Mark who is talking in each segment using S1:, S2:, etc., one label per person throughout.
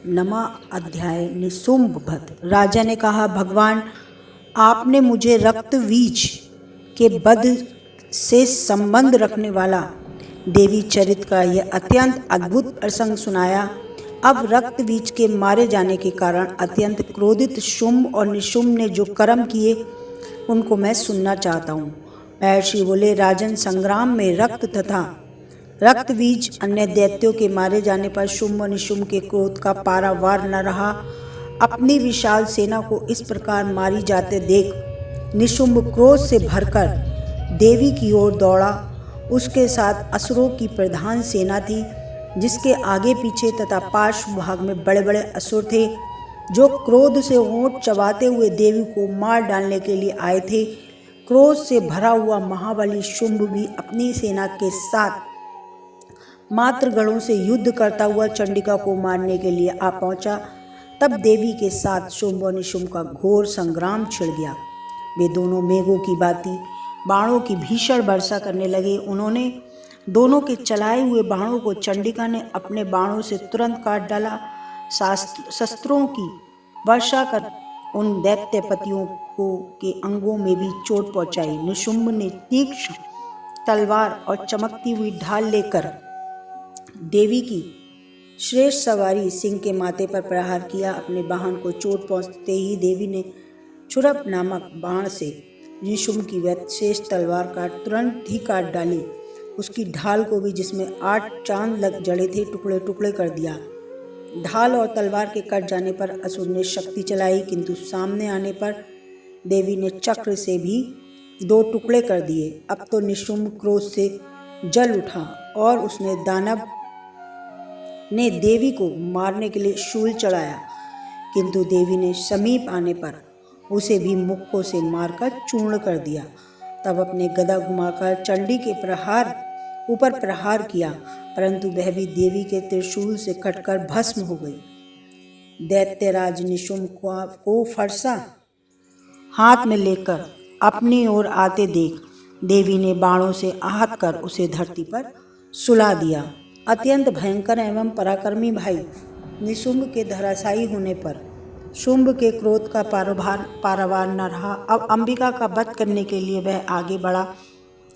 S1: नमा अध्याय निशुम्भ वध। राजा ने कहा, भगवान, आपने मुझे रक्तवीज के वध से संबंध रखने वाला देवी चरित्र का यह अत्यंत अद्भुत प्रसंग सुनाया। अब रक्तवीज के मारे जाने के कारण अत्यंत क्रोधित शुंभ और निशुम्भ ने जो कर्म किए उनको मैं सुनना चाहता हूँ। महर्षि बोले, राजन, संग्राम में रक्त तथा रक्तवीज अन्य दैत्यों के मारे जाने पर शुंभ और निशुम्भ के क्रोध का पारावार न रहा। अपनी विशाल सेना को इस प्रकार मारी जाते देख निशुम्भ क्रोध से भरकर देवी की ओर दौड़ा। उसके साथ असुरों की प्रधान सेना थी, जिसके आगे पीछे तथा पार्श्व भाग में बड़े बड़े असुर थे, जो क्रोध से होंठ चबाते हुए देवी को मार डालने के लिए आए थे। क्रोध से भरा हुआ महाबली शुंभ भी अपनी सेना के साथ मात्र गणों से युद्ध करता हुआ चंडिका को मारने के लिए आ पहुंचा। तब देवी के साथ शुंभ और निशुम्भ का घोर संग्राम छिड़ गया। वे दोनों मेघों की भांति बाणों की भीषण वर्षा करने लगे। उन्होंने दोनों के चलाए हुए बाणों को चंडिका ने अपने बाणों से तुरंत काट डाला। शस्त्रों की वर्षा कर उन दैत्यपतियों को के अंगों में भी चोट पहुंचाई। निशुम्भ ने तीक्ष्ण तलवार और चमकती हुई ढाल लेकर देवी की श्रेष्ठ सवारी सिंह के माथे पर प्रहार किया। अपने वाहन को चोट पहुंचते ही देवी ने छुरप नामक बाण से निशुम्भ की वह श्रेष्ठ तलवार तुरंत ही काट डाली। उसकी ढाल को भी, जिसमें 8 चांद लग जड़े थे, टुकड़े टुकड़े कर दिया। ढाल और तलवार के कट जाने पर असुर ने शक्ति चलाई, किंतु सामने आने पर देवी ने चक्र से भी 2 टुकड़े कर दिए। अब तो निशुम्भ क्रोध से जल उठा और उसने दानव ने देवी को मारने के लिए शूल चढ़ाया, किंतु देवी ने समीप आने पर उसे भी मुक्कों से मारकर चूर्ण कर दिया। तब अपने गदा घुमाकर चंडी के ऊपर प्रहार किया, परंतु वह भी देवी के त्रिशूल से कटकर भस्म हो गई। दैत्यराज निशुम्भ को फरसा हाथ में लेकर अपनी ओर आते देख देवी ने बाणों से आहत कर उसे धरती पर सुला दिया। अत्यंत भयंकर एवं पराक्रमी भाई निशुम्भ के धराशायी होने पर शुंभ के क्रोध का पारावार न रहा। अब अंबिका का वध करने के लिए वह आगे बढ़ा।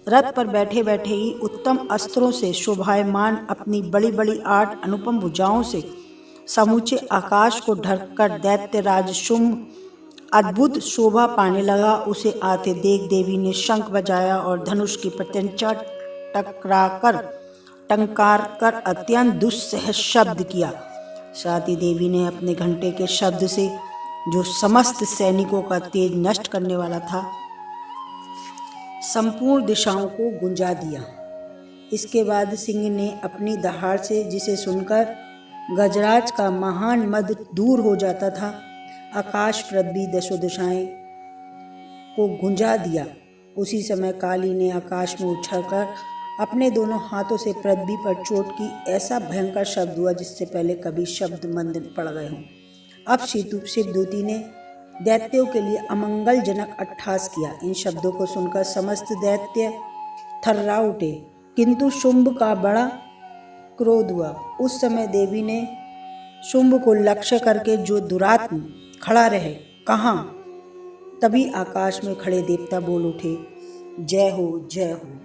S1: रथ पर बैठे बैठे ही उत्तम अस्त्रों से शोभायमान अपनी बड़ी बड़ी 8 अनुपम भुजाओं से समूचे आकाश को ढककर दैत्यराज शुंभ अद्भुत शोभा पाने लगा। उसे आते देख देवी ने शंख बजाया और धनुष की प्रत्यंचा टंकार कर अत्यंत दुस्सह शब्द किया। साथ ही देवी ने अपने घंटे के शब्द से, जो समस्त सैनिकों का तेज नष्ट करने वाला था, संपूर्ण दिशाओं को गुंजा दिया। इसके बाद सिंह ने अपनी दहाड़ से, जिसे सुनकर गजराज का महान मद दूर हो जाता था, आकाश पृथ्वी दशों दिशाएं को गुंजा दिया। उसी समय काली ने आकाश में उछलकर अपने दोनों हाथों से पृथ्वी पर चोट की। ऐसा भयंकर शब्द हुआ जिससे पहले कभी शब्द मंद पड़ गए हों। अब शिवदूती ने दैत्यों के लिए अमंगलजनक अट्टहास किया। इन शब्दों को सुनकर समस्त दैत्य थर्रा उठे, किंतु शुंभ का बड़ा क्रोध हुआ। उस समय देवी ने शुंभ को लक्ष्य करके, जो दुरात्म खड़ा रहे, कहा। तभी आकाश में खड़े देवता बोल उठे, जय हो, जय हो।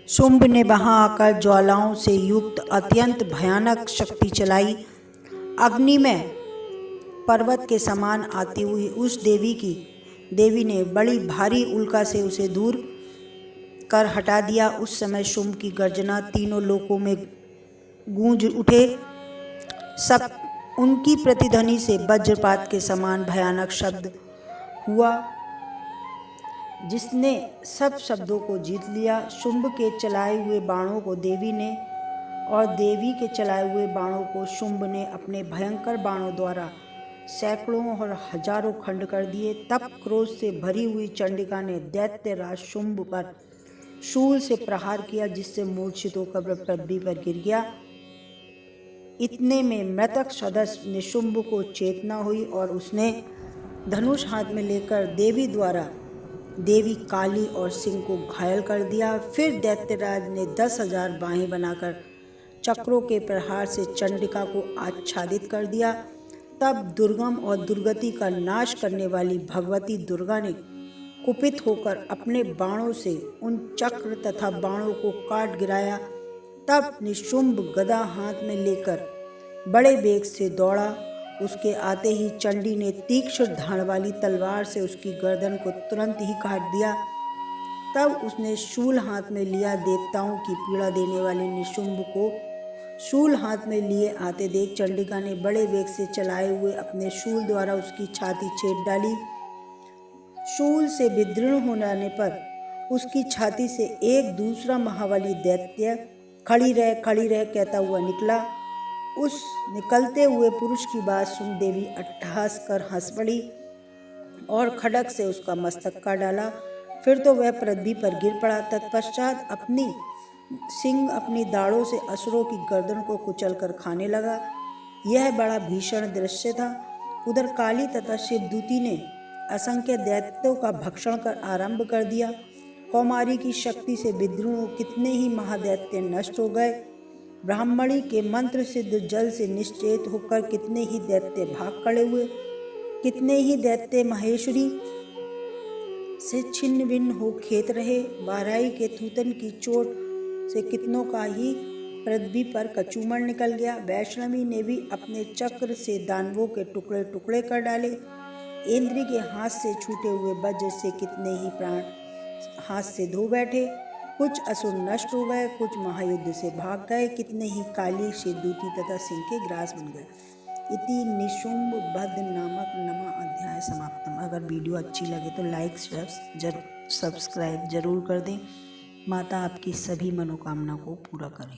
S1: शुंभ ने वहां आकर ज्वालाओं से युक्त अत्यंत भयानक शक्ति चलाई। अग्निमय पर्वत के समान आती हुई उस देवी ने बड़ी भारी उल्का से उसे दूर कर हटा दिया। उस समय शुंभ की गर्जना तीनों लोकों में गूंज उठे। सब उनकी प्रतिध्वनि से वज्रपात के समान भयानक शब्द हुआ, जिसने सब शब्दों को जीत लिया। शुंभ के चलाए हुए बाणों को देवी ने और देवी के चलाए हुए बाणों को शुंभ ने अपने भयंकर बाणों द्वारा सैकड़ों और हजारों खंड कर दिए। तब क्रोध से भरी हुई चंडिका ने दैत्यराज शुंभ पर शूल से प्रहार किया, जिससे मूर्छित होकर पृथ्वी पर गिर गया। इतने में मृतक सदस्य निशुम्भ को चेतना हुई और उसने धनुष हाथ में लेकर देवी काली और सिंह को घायल कर दिया। फिर दैत्यराज ने 10,000 बाहें बनाकर चक्रों के प्रहार से चंडिका को आच्छादित कर दिया। तब दुर्गम और दुर्गति का नाश करने वाली भगवती दुर्गा ने कुपित होकर अपने बाणों से उन चक्र तथा बाणों को काट गिराया। तब निशुंभ गदा हाथ में लेकर बड़े वेग से दौड़ा। उसके आते ही चंडी ने तीक्ष्ण धार वाली तलवार से उसकी गर्दन को तुरंत ही काट दिया। तब उसने शूल हाथ में लिया। देवताओं की पीड़ा देने वाले निशुंभ को शूल हाथ में लिए आते देख चंडिका ने बड़े वेग से चलाए हुए अपने शूल द्वारा उसकी छाती छेद डाली। शूल से विदीर्ण हो जाने पर उसकी छाती से एक दूसरा महाबली दैत्य खड़ी रह कहता हुआ निकला। उस निकलते हुए पुरुष की बात सुन देवी अट्टहास कर हंस पड़ी और खड्ग से उसका मस्तक काट डाला। फिर तो वह पृथ्वी पर गिर पड़ा। तत्पश्चात अपनी दाढ़ों से असुरों की गर्दन को कुचल कर खाने लगा। यह बड़ा भीषण दृश्य था। उधर काली तथा शिवदूती ने असंख्य दैत्यों का भक्षण कर आरंभ कर दिया। कौमारी की शक्ति से विद्रोह कितने ही महादैत्य नष्ट हो गए। ब्राह्मणी के मंत्र सिद्ध जल से निश्चेत होकर कितने ही दैत्य भाग खड़े हुए। कितने ही दैत्य महेश्वरी से छिन्न भिन्न हो खेत रहे। बाराई के थूथन की चोट से कितनों का ही पृथ्वी पर कचूमर निकल गया। वैष्णवी ने भी अपने चक्र से दानवों के टुकड़े टुकड़े कर डाले। इंद्र के हाथ से छूटे हुए वज्र से कितने ही प्राण हाथ से धो बैठे। कुछ असुर नष्ट हो गए, कुछ महायुद्ध से भाग गए, कितने ही काली शिवदूती तथा सिंह के ग्रास बन गए। इति निशुंभ वध नामक नवा अध्याय समाप्तम। अगर वीडियो अच्छी लगे तो लाइक सब्सक्राइब जरूर कर दें। माता आपकी सभी मनोकामना को पूरा करें।